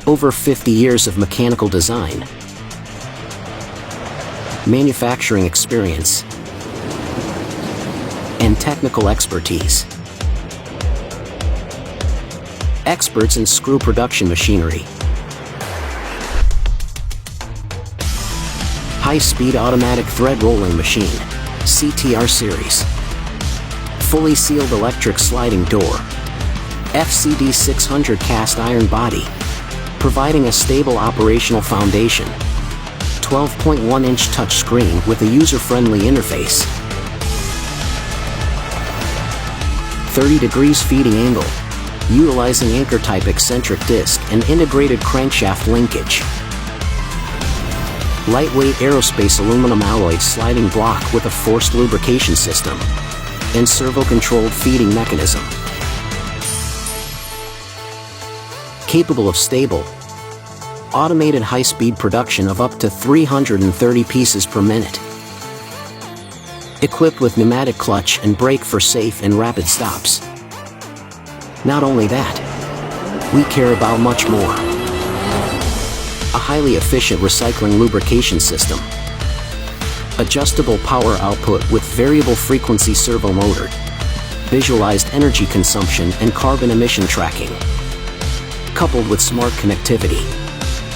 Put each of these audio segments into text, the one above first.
Over 50 years of mechanical design, manufacturing experience, and technical expertise. Experts in screw production machinery. High-speed automatic thread rolling machine, CTR series. Fully sealed electric sliding door. FCD 600 cast iron body, providing a stable operational foundation. 12.1-inch touchscreen with a user-friendly interface. 30 degrees feeding angle, utilizing anchor-type eccentric disc and integrated crankshaft linkage. Lightweight aerospace aluminum alloy sliding block with a forced lubrication system and servo-controlled feeding mechanism. Capable of stable, automated high-speed production of up to 330 pieces per minute. Equipped with pneumatic clutch and brake for safe and rapid stops. Not only that, we care about much more. A highly efficient recycling lubrication system. Adjustable power output with variable frequency servo motor. Visualized energy consumption and carbon emission tracking. Coupled with smart connectivity.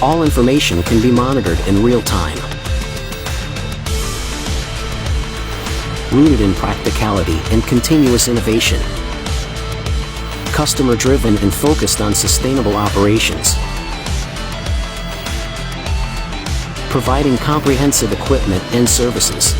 All information can be monitored in real time. Rooted in practicality and continuous innovation. Customer-driven and focused on sustainable operations. Providing comprehensive equipment and services.